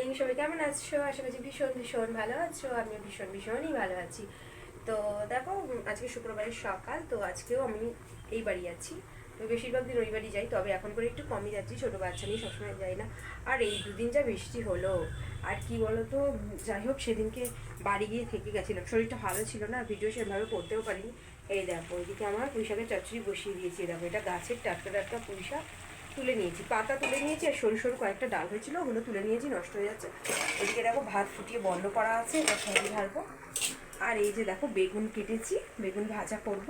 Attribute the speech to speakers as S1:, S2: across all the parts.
S1: Morning, সবাই কেমন আছো? আশা করছি ভীষণ ভীষণ ভালো আছো। আমিও ভীষণই ভালো আছি। তো দেখো, আজকে শুক্রবারের সকাল, তো আজকেও আমি এই বাড়ি আছি। তো বেশিরভাগ দিন ওই বাড়ি যাই, তবে এখন করে একটু কমই যাচ্ছি, ছোটো বাচ্চা নিয়ে সবসময় যাই না। আর এই দুদিন যা বৃষ্টি হলো, আর কি বলো তো, যাই হোক সেদিনকে বাড়ি গিয়ে থেকে গেছিলাম, শরীরটা ভালো ছিল না, ভিডিও সেভাবে করতেও পারিনি। এই দেখো, ওইদিকে আমার পুঁইশাকের চচ্চড়ি বসিয়ে দিয়েছি। দেখো, এটা গাছের টাটকা টাটকা পুঁইশাক তুলে নিয়েছি, পাতা তুলে নিয়েছি, আর সরু সরু কয়েকটা ডাল হয়েছিল, ওগুলো তুলে নিয়েছি, নষ্ট হয়ে যাচ্ছে। এদিকে দেখো ভাত ফুটিয়ে বন্ধ করা আছে, এটা সবজি ঢালবো। আর এই যে দেখো বেগুন কেটেছি, বেগুন ভাজা করব।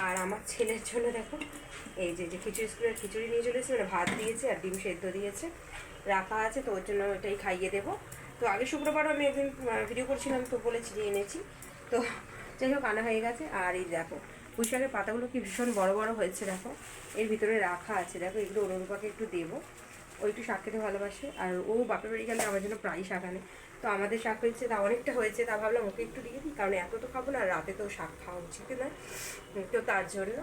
S1: আর আমার ছেলের জন্য দেখো এই যে খিচুড়ি, স্কুলের খিচুড়ি নিয়ে চলেছে, মানে ভাত দিয়েছে আর ডিম সেদ্ধ দিয়েছে, রাখা আছে, তো ওর জন্য ওইটাই খাইয়ে দেবো। তো আগে শুক্রবারও আমি একদিন ভিডিও করছিলাম, তো বলেছি যে এনেছি, তো যাই হোক আনা হয়ে গেছে। আর এই দেখো পুঁইশাকের পাতাগুলো কি ভীষণ বড় বড় হয়েছে, দেখো এর ভিতরে রাখা আছে। দেখো এগুলো অনুরূপাকে একটু দেবো, ও একটু শাক খেতে ভালোবাসে, আর ও বাপের বাড়ি গেলে আমার জন্য প্রায়ই শাক আনে। তো আমাদের শাক হয়েছে, তা অনেকটা হয়েছে, তা ভাবলাম ওকে একটু দিয়ে দিই, কারণ এত তো খাবো না, আর রাতে তো শাক খাওয়া উচিত নয়, তো তার জন্য।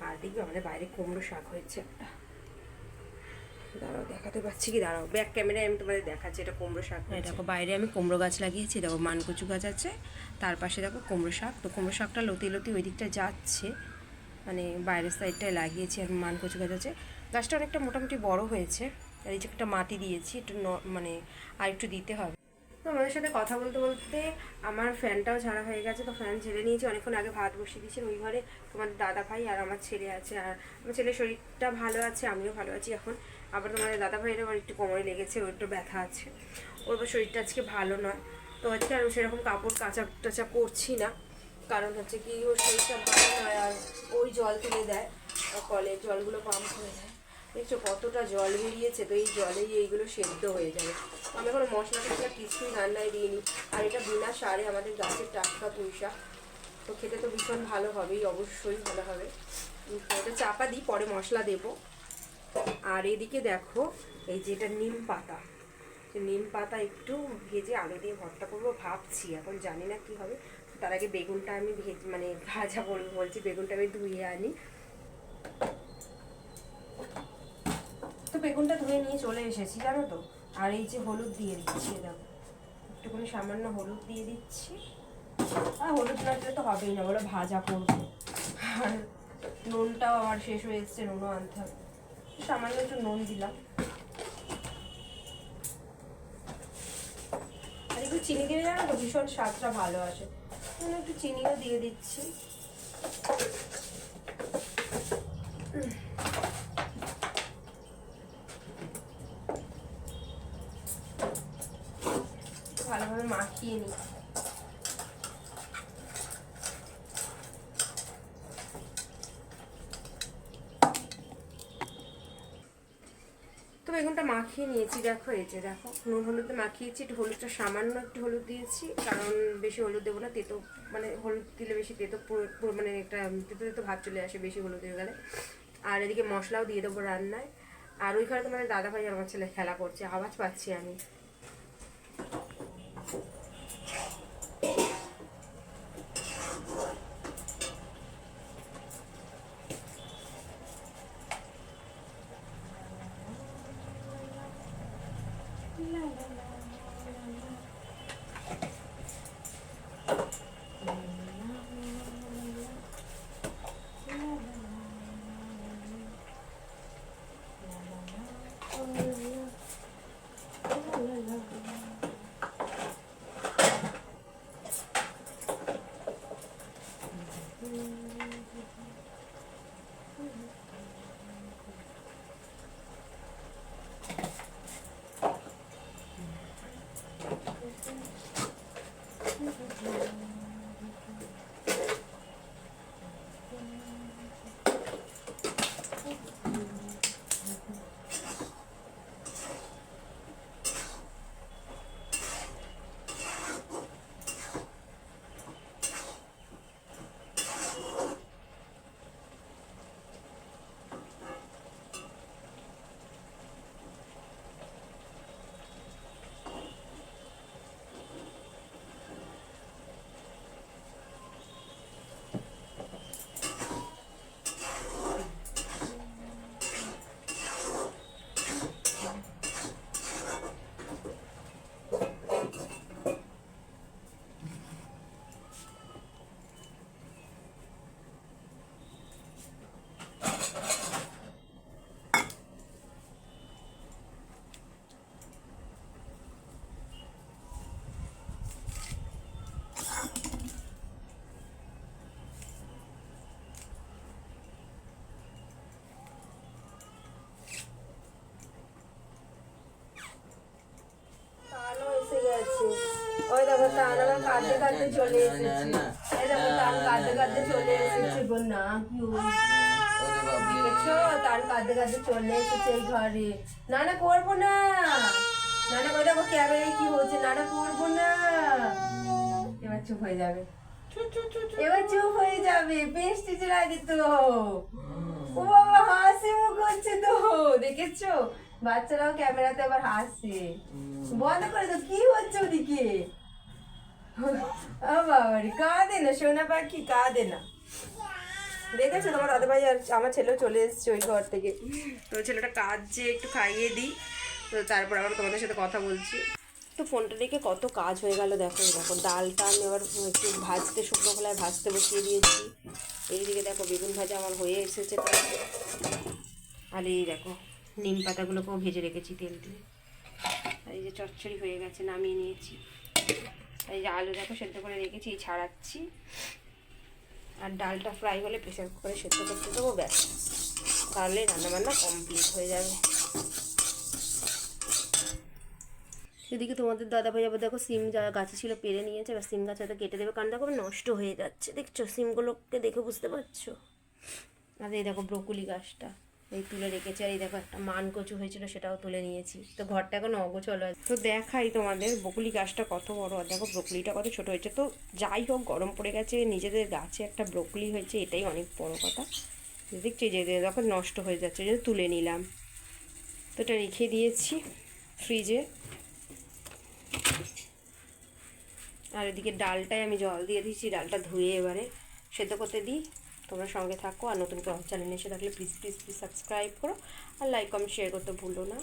S1: আর দেখি আমাদের বাইরে কুমড়ো শাক হয়েছে একটা, দাঁড়াও দেখাতে পাচ্ছি কি, দাঁড়াও ব্যাক ক্যামেরায় আমি তোমাদের দেখাচ্ছি, এটা কুমড়ো শাক। দেখো বাইরে আমি কুমড়ো গাছ লাগিয়েছি, দেখো মানকচু গাছ আছে, তার পাশে দেখো কুমড়ো শাক। তো কুমড়ো শাকটা লতি লতি ওই দিকটা যাচ্ছে, মানে বাইরের সাইডটায় লাগিয়েছি, আর মানকচু গাছ আছে। গাছটা অনেকটা মোটামুটি বড় হয়েছে, আর এই যে একটা মাটি দিয়েছি, একটু মানে আর একটু দিতে হবে। তো আমাদের সাথে কথা বলতে বলতে আমার ফ্যানটাও ঝাড়া হয়ে গেছে, তো ফ্যান ঝেড়ে নিয়েছি। অনেকক্ষণ আগে ভাত বসিয়ে দিয়েছি ওই ঘরে, তোমার দাদা ভাই আর আমার ছেলে আছে, আর আমার ছেলের শরীরটা ভালো আছে, আমিও ভালো আছি এখন। আবার তোমাদের দাদা ভাইয়ের আবার একটু কোমরে লেগেছে, ওর একটু ব্যথা আছে, ওর শরীরটা আজকে ভালো নয়। তো আজকে আর সেরকম কাপড় কাচা টাচা করছি না, কারণ হচ্ছে কি ওর শরীরটা ভালো নয়, আর ওই জল তুলে দেয়, কলের জলগুলো পাম্প হয়ে যায়, দেখছো কতটা জল বেরিয়েছে, তো এই জলেই এইগুলো সেদ্ধ হয়ে যাবে। আমি এখন মশলা টশলা কিছুই রান্নায় দিইনি, আর এটা বিনা সারে আমাদের গাছের টাটকা পুঁইশাক, তো খেতে তো ভীষণ ভালো হবেই, অবশ্যই ভালো হবে। এটা চাপা দিই, পরে মশলা দেব। আর এদিকে দেখো এই যে এটা নিম পাতা, নিম পাতা একটু ভেজে আলু দিয়ে ভর্তা করবো ভাবছি, এখন জানি না কি হবে। তার আগে বেগুনটা আমি মানে ভাজা বলছি, বেগুনটা আমি ধুয়ে আনি। তো বেগুনটা ধুয়ে নিয়ে চলে এসেছি জানো তো। আর এই যে হলুদ দিয়ে দিচ্ছি, দেখো একটুখানি সামান্য হলুদ দিয়ে দিচ্ছি, আর হলুদ না দিলে তো হবেই না, বলো ভাজা করবো। আর নুনটাও আমার শেষ হয়ে এসছে, নুনও আনতে হবে, সামান্য একটু নুন দিলাম, আর একটু চিনি দিলে জানো তো ভীষণ স্বাদটা ভালো আসে, একটু চিনিও দিয়ে দিচ্ছি। ভালোভাবে মাখিয়ে নিই। তো বেগুনটা মাখিয়ে নিয়েছি, দেখো এই যে দেখো নুন হলুদে মাখিয়েছি, একটু হলুদটা সামান্য একটু হলুদ দিয়েছি, কারণ বেশি হলুদ দেবো না, তেতো মানে হলুদ দিলে বেশি তেতো পুরো মানে একটা তেতো তেতো ভাত চলে আসে বেশি হলুদ হয়ে গেলে। আর এদিকে মশলাও দিয়ে দেবো রান্নায়। আর ওইখানে তো মানে দাদা ভাই আমার ছেলে খেলা করছে, আওয়াজ পাচ্ছি আমি। দেখো তান আমার কাঁদতে কাঁদতে চলে এসেছে, এই দেখো তান কাঁদতে কাঁদতে চলে এসেছে গো, না কি দেখেছো, তান কাঁদতে কাঁদতে চলে এসেছে এই ঘরে। না না করবো না, না না করে দেখো ক্যামেরায় কি হচ্ছে, না না করবো না। এবার চুপ হয়ে যাবে, এবার চুপ হয়ে যাবে, বেশ টিচে লাগে তো। ও বাবা হাসি মুখ হচ্ছে তো, দেখেছো বাচ্চারাও ক্যামেরাতে আবার হাসে। বন্ধ করে তো, কি হচ্ছে ওদিকে? বাবারে কাঁদে না সোনা পাখি, কাঁদে না। দেখেছো তোমার দাদা ভাই আর আমার ছেলেও চলে এসছে ওই ঘর থেকে। তো ছেলেটা কাঁদছে, একটু খাইয়ে দিই, তো তারপর আবার তোমাদের সাথে কথা বলছি। তো ফোনটা রেখে কত কাজ হয়ে গেল দেখো। দেখো ডালটা আমি আবার একটু ভাজতে, শুকনো খোলায় ভাজতে বসিয়ে দিয়েছি। এইদিকে দেখো বেগুন ভাজা আমার হয়ে এসেছে। আর এই দেখো নিম পাতাগুলোকেও ভেজে রেখেছি তেল দিয়ে। আর এই যে চচ্চড়ি হয়ে গেছে, নামিয়ে নিয়েছি। আর এই যে আলু দেখো সেদ্ধ করে রেখেছি, এই ছাড়াচ্ছি। আর ডালটা ফ্রাই হলে প্রেশার কুকারে সেদ্ধ করতে দেবো, ব্যাস তাহলে রান্নাবান্না কমপ্লিট হয়ে যাবে। এদিকে তোমাদের দাদাভাই আবার দেখো সিম যা গাছে ছিল পেরে নিয়েছে, বা সিম গাছ হয়তো কেটে দেবে, কারণ দেখো নষ্ট হয়ে যাচ্ছে, দেখছো সিমগুলোকে দেখে বুঝতে পারছো। আর এই দেখো ব্রকুলি গাছটা এই তুলে রেখেছি। আর এই দেখো একটা মান কচু হয়েছিল, সেটাও তুলে নিয়েছি। তো ঘরটা এখন অগোছল হয়। তো দেখাই তোমাদের ব্রকুলি গাছটা কত বড়, আর দেখো ব্রকুলিটা কত ছোট হয়েছে। তো যাই হোক, গরম পড়ে গেছে, নিজেদের গাছে একটা ব্রকুলি হয়েছে, এটাই অনেক বড় কথা। দেখছি যে দেখো নষ্ট হয়ে যাচ্ছে, যে তুলে নিলাম। তো এটা রেখে দিয়েছি ফ্রিজে। আর এদিকে ডালটায় আমি জল দিয়ে দিয়েছি, ডালটা ধুয়ে এবারে সেদ্ধ করতে দিই। তোমরা সঙ্গে থাকো, আর নতুন করে চ্যানেলে এসে থাকলে প্লিজ প্লিজ প্লিজ সাবস্ক্রাইব করো, আর লাইক কমেন্ট শেয়ার করতে ভুলো না।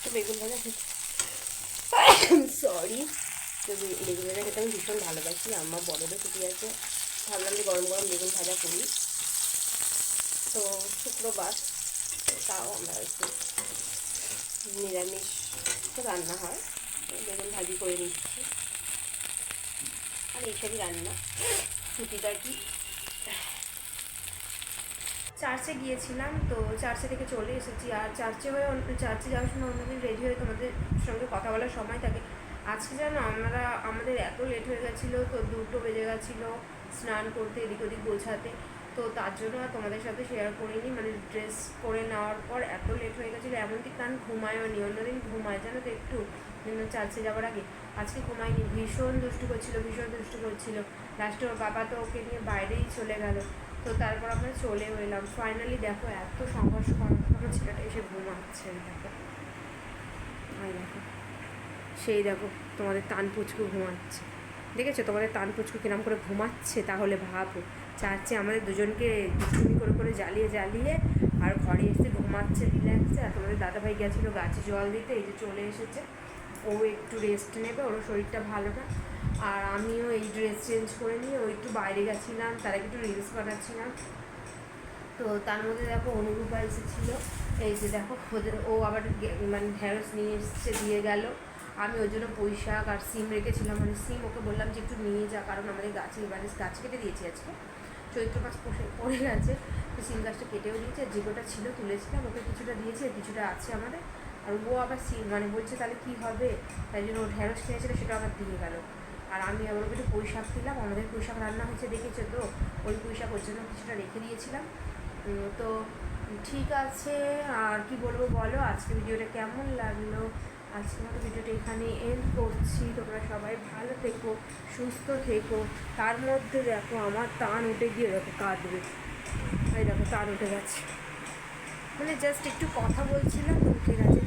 S1: তো বেগুন ভাজা খেতে সরি, তো বেগুন ভাজা খেতে আমি ভীষণ ভালোবাসি। আমার বড়দের ছুটি আছে, ভাবলাম যে গরম গরম বেগুন ভাজা করি। তো শুক্রবার, তাও আমরা একটু নিরামিষ রান্না হয়, বেগুন ভাজি করে নিচ্ছি। আর এইসবই রান্না ছুটিটা কি। চার্চে গিয়েছিলাম, তো চার্চে থেকে চলে এসেছি। আর চার্চে যাওয়ার সময় অন্যদিন রেডি হয়ে তোমাদের সঙ্গে কথা বলার সময় থাকে। আজকে যেন আমাদের এত লেট হয়ে গেছিলো, তো 2টো বেজে গেছিলো স্নান করতে, এদিক ওদিক গোছাতে। তো তার জন্য আর তোমাদের সাথে শেয়ার করিনি, মানে ড্রেস করে নেওয়ার পর এত লেট হয়ে গেছিলো, এমনকি কারণ ঘুমায়ও নি। অন্যদিন ঘুমায় জানো তো একটু চার্চে যাওয়ার আগে, আজকে ঘুমায়নি, ভীষণ দুষ্টু করছিল। লাস্টে ওর বাবা তো ওকে নিয়ে বাইরেই চলে গেল। তো তারপর আমরা চলেও এলাম। ফাইনালি দেখো এত সংঘর্ষ করার আমার ছেলেটা এসে ঘুমাচ্ছে। দেখো সেই দেখো তোমাদের তান পুচকু ঘুমাচ্ছে, দেখেছো তোমাদের তান পুচকু কিরম করে ঘুমাচ্ছে? তাহলে ভাবো, চার্চে আমাদের দুজনকে দুষ্টুমি করে জ্বালিয়ে আর ঘরে এসে ঘুমাচ্ছে রিল্যাক্সে। আর তোমাদের দাদাভাই গেছিলো গাছে জল দিতে, এই যে চলে এসেছে। ও একটু রেস্ট নেবে, ওর শরীরটা ভালো না। আর আমিও এই ড্রেস চেঞ্জ করে নিয়ে ও একটু বাইরে গেছিলাম, তার আগে একটু রিলস বানাচ্ছিলাম। তো তার মধ্যে দেখো অনুরূপা এসেছিলো, এই যে দেখো ও আবার মানে ঢেঁড়স নিয়ে এসছে, দিয়ে গেল। আমি ওই জন্য পুঁই শাক আর সিম রেখেছিলাম, মানে সিম ওকে বললাম যে একটু নিয়ে যা, কারণ আমাদের গাছে এবারে গাছ কেটে দিয়েছি আজকে, চৈত্র মাস পড়ে গেছে। তো সিম গাছটা কেটেও দিয়েছে, যে কটা ছিল তুলেছিলাম, ওকে কিছুটা দিয়েছি, আর কিছুটা আছে আমাদের। আর ও আবার সিম মানে বলছে তাহলে কী হবে, তাই জন্য ও ঢেঁড়স খেয়েছিল, সেটা আবার দিয়ে গেল। আর আমি আবার ওকে একটু পুঁই শাক দিলাম, আমাদের পুঁই শাক রান্না হয়েছে দেখেছো তো, ওই পুঁই শাক ওর জন্য কিছুটা রেখে দিয়েছিলাম। তো ঠিক আছে, আর কি বলবো বলো, আজকে ভিডিওটা কেমন লাগলো? আজকের মতো ভিডিওটা এখানে এন্ড করছি। তোমরা সবাই ভালো থেকো, সুস্থ থেকো। তার মধ্যে দেখো আমার টান উঠে গিয়ে দেখো কাঁদবে, এই দেখো টান উঠে গেছে, মানে জাস্ট একটু কথা বলছিলাম তো উঠে গেছে।